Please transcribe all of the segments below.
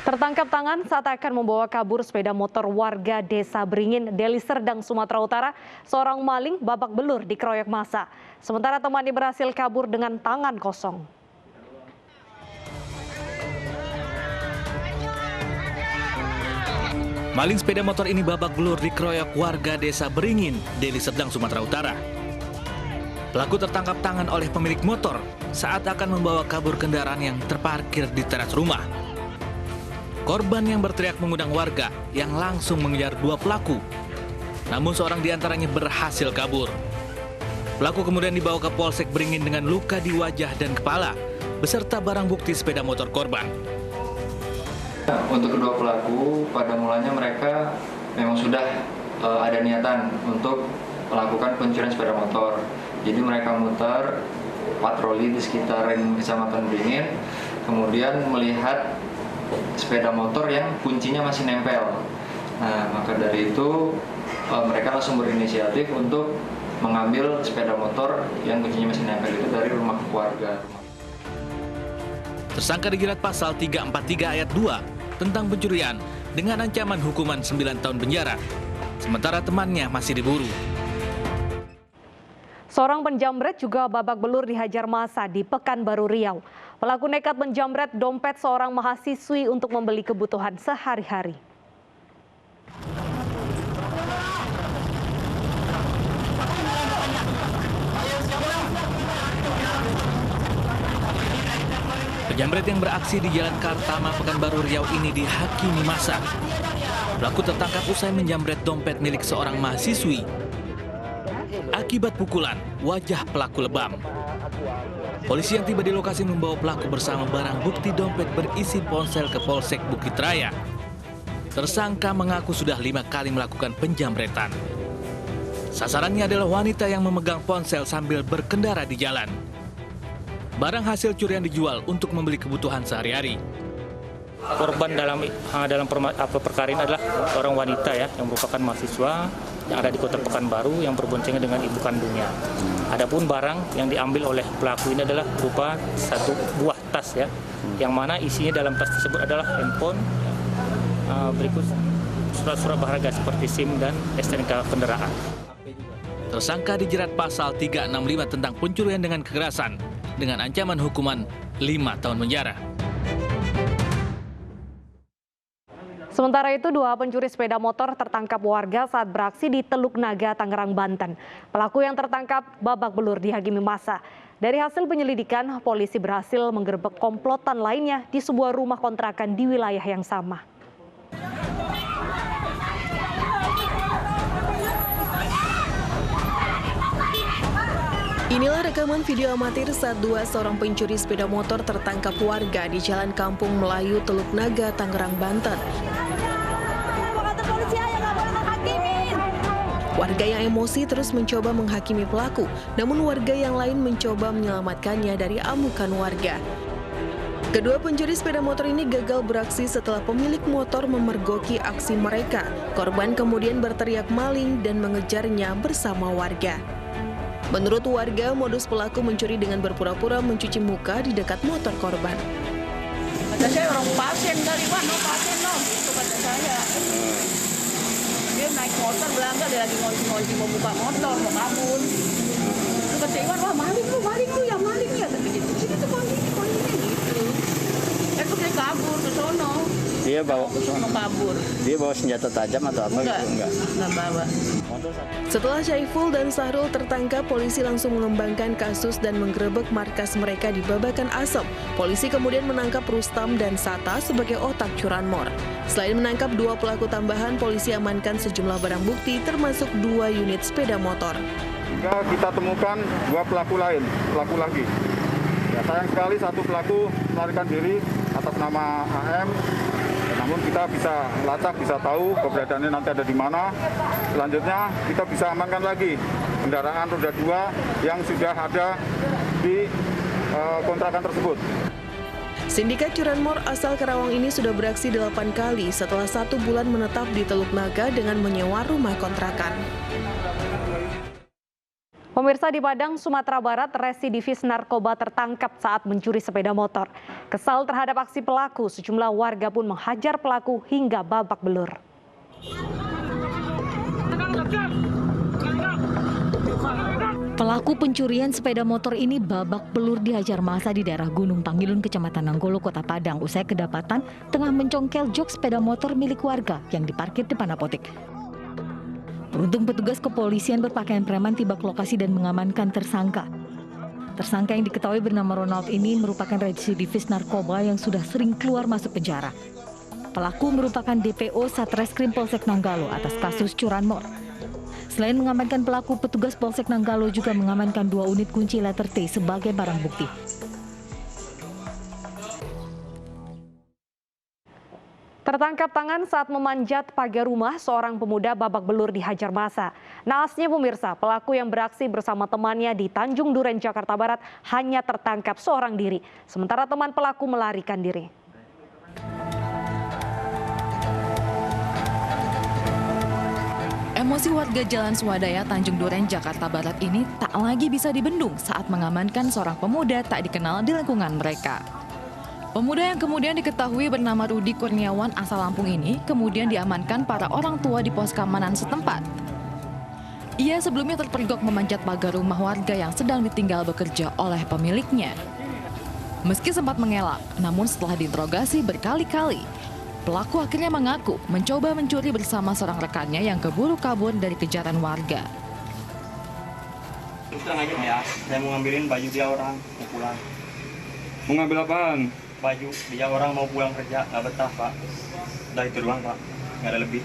Tertangkap tangan saat akan membawa kabur sepeda motor warga Desa Beringin, Deli Serdang, Sumatera Utara, seorang maling babak belur dikeroyok massa. Sementara temannya berhasil kabur dengan tangan kosong. Maling sepeda motor ini babak belur dikeroyok warga Desa Beringin, Deli Serdang, Sumatera Utara. Pelaku tertangkap tangan oleh pemilik motor saat akan membawa kabur kendaraan yang terparkir di teras rumah. Korban yang berteriak mengundang warga yang langsung mengejar dua pelaku. Namun seorang diantaranya berhasil kabur. Pelaku kemudian dibawa ke Polsek Beringin dengan luka di wajah dan kepala, beserta barang bukti sepeda motor korban. Untuk kedua pelaku, pada mulanya mereka memang sudah ada niatan untuk melakukan pencurian sepeda motor. Jadi mereka muter patroli di sekitaran Kecamatan Beringin, kemudian melihat sepeda motor yang kuncinya masih nempel. Nah, maka dari itu mereka langsung berinisiatif untuk mengambil sepeda motor yang kuncinya masih nempel itu dari rumah warga. Tersangka dijerat pasal 343 ayat 2 tentang pencurian dengan ancaman hukuman 9 tahun penjara. Sementara temannya masih diburu. Seorang penjamret juga babak belur dihajar massa di Pekanbaru Riau. Pelaku nekat menjamret dompet seorang mahasiswi untuk membeli kebutuhan sehari-hari. Penjamret yang beraksi di Jalan Kartama, Pekanbaru Riau ini dihakimi massa. Pelaku tertangkap usai menjamret dompet milik seorang mahasiswi. Akibat pukulan, wajah pelaku lebam. Polisi yang tiba di lokasi membawa pelaku bersama barang bukti dompet berisi ponsel ke Polsek Bukit Raya. Tersangka mengaku sudah 5 kali melakukan penjamretan. Sasarannya adalah wanita yang memegang ponsel sambil berkendara di jalan. Barang hasil curian dijual untuk membeli kebutuhan sehari-hari. Korban dalam perkara ini adalah orang wanita ya, yang merupakan mahasiswa yang ada di Kota Pekanbaru yang berboncengan dengan ibu kandungnya. Adapun barang yang diambil oleh pelaku ini adalah berupa satu buah tas ya, yang mana isinya dalam tas tersebut adalah handphone, berikut surat-surat berharga seperti SIM dan STNK kendaraan. Tersangka dijerat pasal 365 tentang pencurian dengan kekerasan dengan ancaman hukuman 5 tahun penjara. Sementara itu, 2 pencuri sepeda motor tertangkap warga saat beraksi di Teluk Naga, Tangerang, Banten. Pelaku yang tertangkap babak belur dihakimi massa. Dari hasil penyelidikan, polisi berhasil menggerebek komplotan lainnya di sebuah rumah kontrakan di wilayah yang sama. Inilah rekaman video amatir saat 2 seorang pencuri sepeda motor tertangkap warga di Jalan Kampung Melayu, Teluk Naga, Tangerang, Banten. Warga yang emosi terus mencoba menghakimi pelaku, namun warga yang lain mencoba menyelamatkannya dari amukan warga. Kedua pencuri sepeda motor ini gagal beraksi setelah pemilik motor memergoki aksi mereka. Korban kemudian berteriak maling dan mengejarnya bersama warga. Menurut warga, modus pelaku mencuri dengan berpura-pura mencuci muka di dekat motor korban. Kata saya orang pasien dari mana, pasien no, itu kata saya. Dia naik motor belakang, dia lagi ngolci mau buka motor, mau kabur. Itu kata Iwan, wah maling lu ya, maling ya. Tapi gitu, sini tuh kondisinya gitu. Itu dia kabur ke sono. Dia bawa ke sono kabur. Dia bawa senjata tajam atau apa? Enggak bawa. Setelah Syaiful dan Sahrul tertangkap, polisi langsung mengembangkan kasus dan menggerebek markas mereka di Babakan Asem. Polisi kemudian menangkap Rustam dan Sata sebagai otak curanmor. Selain menangkap 2 pelaku tambahan, polisi amankan sejumlah barang bukti termasuk 2 unit sepeda motor. Hingga kita temukan 2 pelaku lagi. Ya, sayang sekali satu pelaku melarikan diri atas nama AM. Namun kita bisa lacak, bisa tahu keberadaannya nanti ada di mana. Selanjutnya kita bisa amankan lagi kendaraan roda 2 yang sudah ada di kontrakan tersebut. Sindikat curanmor asal Karawang ini sudah beraksi 8 kali setelah 1 bulan menetap di Teluk Naga dengan menyewa rumah kontrakan. Pemirsa, di Padang, Sumatera Barat, residivis narkoba tertangkap saat mencuri sepeda motor. Kesal terhadap aksi pelaku, sejumlah warga pun menghajar pelaku hingga babak belur. Pelaku pencurian sepeda motor ini babak belur dihajar massa di daerah Gunung Tangilun, Kecamatan Nanggolo, Kota Padang, usai kedapatan tengah mencongkel jok sepeda motor milik warga yang diparkir depan apotek. Beruntung petugas kepolisian berpakaian preman tiba ke lokasi dan mengamankan tersangka. Tersangka yang diketahui bernama Ronald ini merupakan residivis narkoba yang sudah sering keluar masuk penjara. Pelaku merupakan DPO Satreskrim Polsek Nanggalo atas kasus curanmor. Selain mengamankan pelaku, petugas Polsek Nanggalo juga mengamankan 2 unit kunci letter T sebagai barang bukti. Tertangkap tangan saat memanjat pagar rumah, seorang pemuda babak belur dihajar massa. Naasnya pemirsa, pelaku yang beraksi bersama temannya di Tanjung Duren, Jakarta Barat hanya tertangkap seorang diri. Sementara teman pelaku melarikan diri. Emosi warga Jalan Swadaya, Tanjung Duren, Jakarta Barat ini tak lagi bisa dibendung saat mengamankan seorang pemuda tak dikenal di lingkungan mereka. Pemuda yang kemudian diketahui bernama Rudi Kurniawan asal Lampung ini kemudian diamankan para orang tua di pos keamanan setempat. Ia sebelumnya terpergok memanjat pagar rumah warga yang sedang ditinggal bekerja oleh pemiliknya. Meski sempat mengelak, namun setelah diinterogasi berkali-kali, pelaku akhirnya mengaku mencoba mencuri bersama seorang rekannya yang keburu kabur dari kejaran warga. Tenang aja ya, saya mau ngambilin baju dia orang, mau pulang. Mau ngambil apaan? Baju dia orang mau pulang kerja, nggak betah pak. Udah itu doang pak, nggak ada lebih.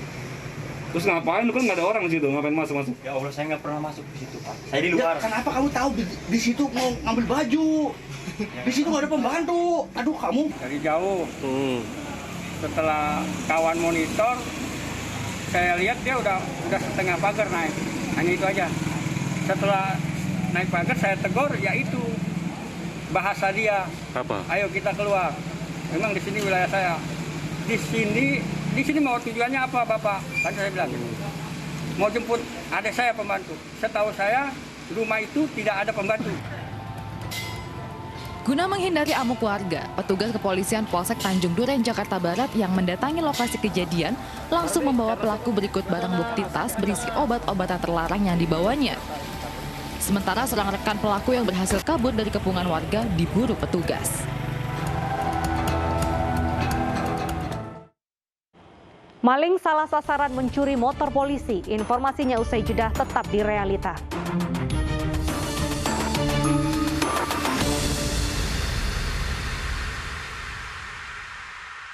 Terus ngapain? Lu kan nggak ada orang di situ, ngapain masuk-masuk? Ya Allah, saya nggak pernah masuk di situ pak. Saya di luar. Ya, kenapa kamu tahu di situ mau ngambil baju? Di situ nggak ada pembantu. Aduh kamu. Dari jauh. Setelah kawan monitor, saya lihat dia udah setengah pagar naik. Hanya itu aja. Setelah naik pagar saya tegur, ya itu bahasa dia. Apa? Ayo kita keluar. Memang di sini wilayah saya. Di sini mau tujuannya apa Bapak? Kan saya bilang gitu. Mau jemput adik saya pembantu. Setahu saya rumah itu tidak ada pembantu. Guna menghindari amuk warga, petugas kepolisian Polsek Tanjung Duren, Jakarta Barat yang mendatangi lokasi kejadian langsung membawa pelaku berikut barang bukti tas berisi obat-obatan terlarang yang dibawanya. Sementara seorang rekan pelaku yang berhasil kabur dari kepungan warga diburu petugas. Maling salah sasaran mencuri motor polisi. Informasinya usai jeda, tetap di Realita.